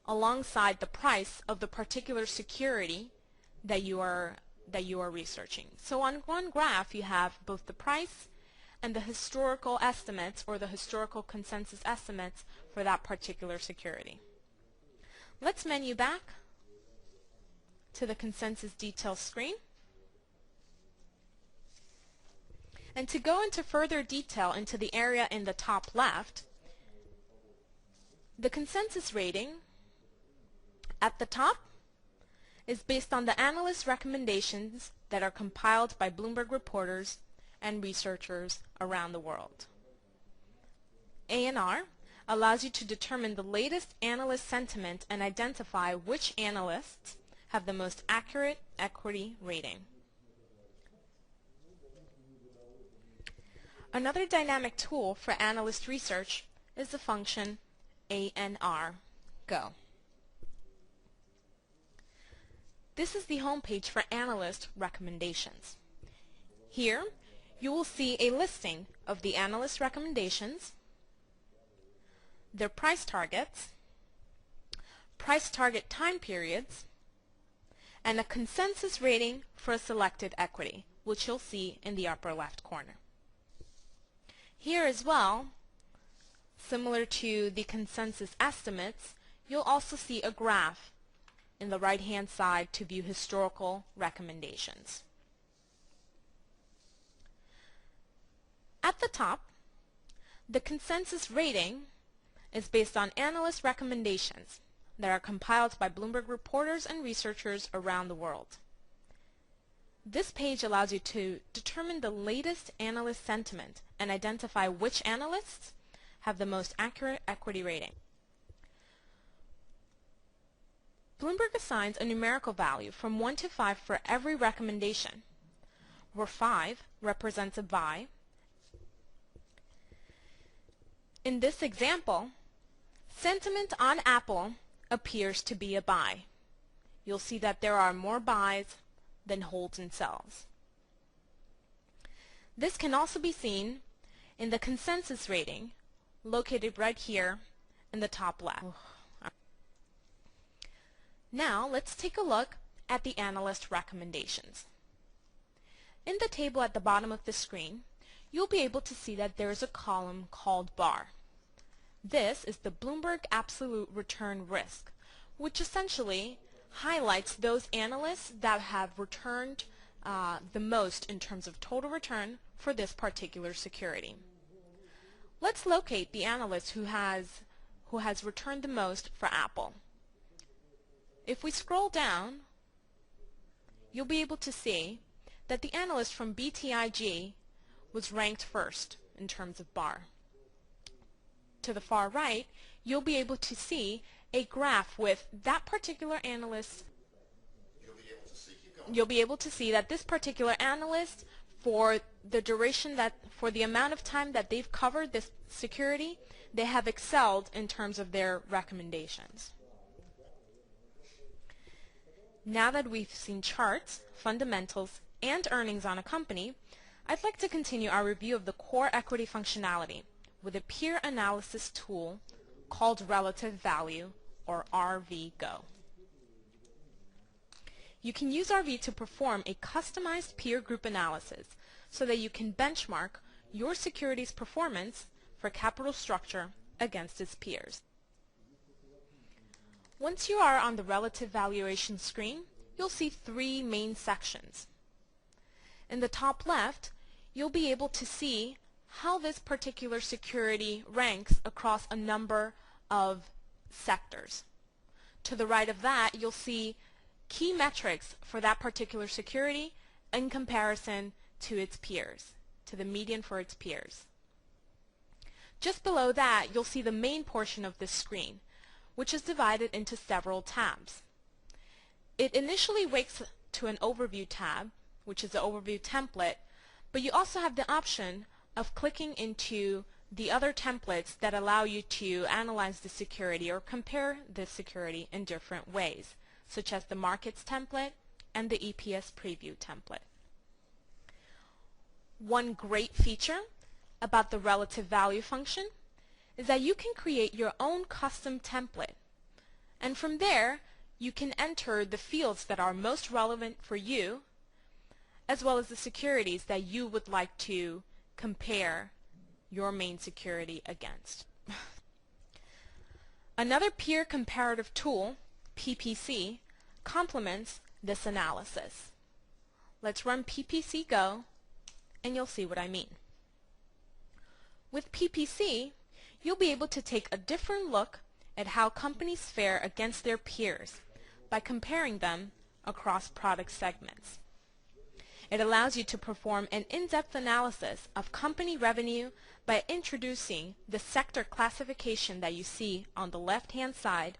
alongside the price of the particular security that you are researching. So on one graph you have both the price and the historical estimates or the historical consensus estimates for that particular security. Let's menu back to the consensus details screen. And to go into further detail into the area in the top left, the consensus rating at the top is based on the analyst recommendations that are compiled by Bloomberg reporters and researchers around the world. ANR allows you to determine the latest analyst sentiment and identify which analysts have the most accurate equity rating. Another dynamic tool for analyst research is the function ANR Go. This is the home page for analyst recommendations. Here you will see a listing of the analyst recommendations, their price targets, price target time periods, and a consensus rating for a selected equity, which you'll see in the upper left corner. Here as well, similar to the consensus estimates, you'll also see a graph in the right-hand side to view historical recommendations. At the top, the consensus rating is based on analyst recommendations that are compiled by Bloomberg reporters and researchers around the world. This page allows you to determine the latest analyst sentiment and identify which analysts have the most accurate equity rating. Bloomberg assigns a numerical value from 1 to 5 for every recommendation, where 5 represents a buy. In this example, sentiment on Apple appears to be a buy. You'll see that there are more buys than holds and sells. This can also be seen in the consensus rating located right here in the top left. Now let's take a look at the analyst recommendations. In the table at the bottom of the screen, you'll be able to see that there is a column called bar. This is the Bloomberg Absolute Return Risk, which essentially highlights those analysts that have returned the most in terms of total return for this particular security. Let's locate the analyst who has returned the most for Apple. If we scroll down, you'll be able to see that the analyst from BTIG was ranked first in terms of bar. To the far right, you'll be able to see a graph with that particular analyst. You'll be able to see that this particular analyst, for the duration for the amount of time that they've covered this security, they have excelled in terms of their recommendations. Now that we've seen charts, fundamentals, and earnings on a company, I'd like to continue our review of the core equity functionality with a peer analysis tool called Relative Value, or RVGo. You can use RV to perform a customized peer group analysis so that you can benchmark your security's performance for capital structure against its peers. Once you are on the relative valuation screen, you'll see 3 main sections. In the top left, you'll be able to see how this particular security ranks across a number of sectors. To the right of that, you'll see key metrics for that particular security in comparison to its peers, to the median for its peers. Just below that, you'll see the main portion of this screen, which is divided into several tabs. It initially wakes to an overview tab, which is the overview template, but you also have the option of clicking into the other templates that allow you to analyze the security or compare the security in different ways, such as the markets template and the EPS preview template. One great feature about the relative value function is that you can create your own custom template. And from there, you can enter the fields that are most relevant for you, as well as the securities that you would like to compare your main security against. Another peer comparative tool, PPC, complements this analysis. Let's run PPC Go, and you'll see what I mean. With PPC, you'll be able to take a different look at how companies fare against their peers by comparing them across product segments. It allows you to perform an in-depth analysis of company revenue by introducing the sector classification that you see on the left-hand side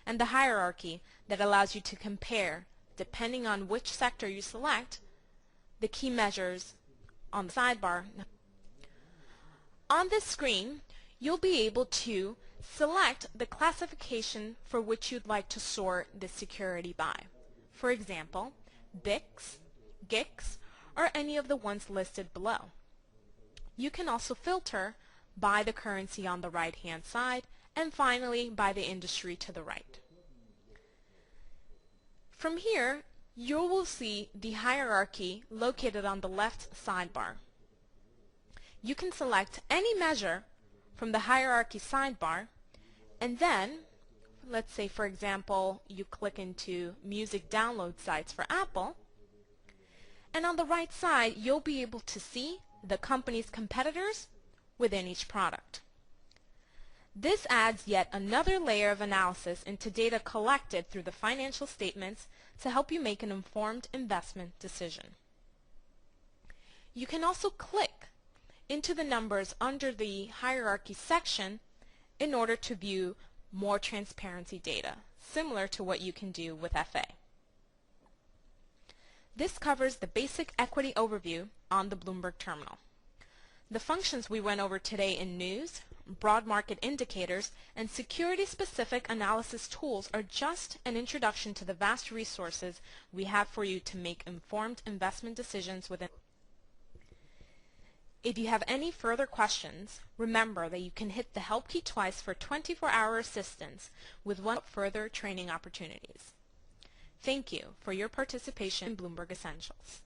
and the hierarchy that allows you to compare, depending on which sector you select, the key measures on the sidebar. On this screen, you'll be able to select the classification for which you'd like to sort the security by. For example, BICS, GICS, or any of the ones listed below. You can also filter by the currency on the right-hand side, and finally by the industry to the right. From here, you will see the hierarchy located on the left sidebar. You can select any measure from the hierarchy sidebar, and then, let's say for example, you click into music download sites for Apple, and on the right side you'll be able to see the company's competitors within each product. This adds yet another layer of analysis into data collected through the financial statements to help you make an informed investment decision. You can also click into the numbers under the hierarchy section in order to view more transparency data, similar to what you can do with FA. This covers the basic equity overview on the Bloomberg Terminal. The functions we went over today in news, broad market indicators, and security-specific analysis tools are just an introduction to the vast resources we have for you to make informed investment decisions within. If you have any further questions, remember that you can hit the help key twice for 24-hour assistance with further training opportunities. Thank you for your participation in Bloomberg Essentials.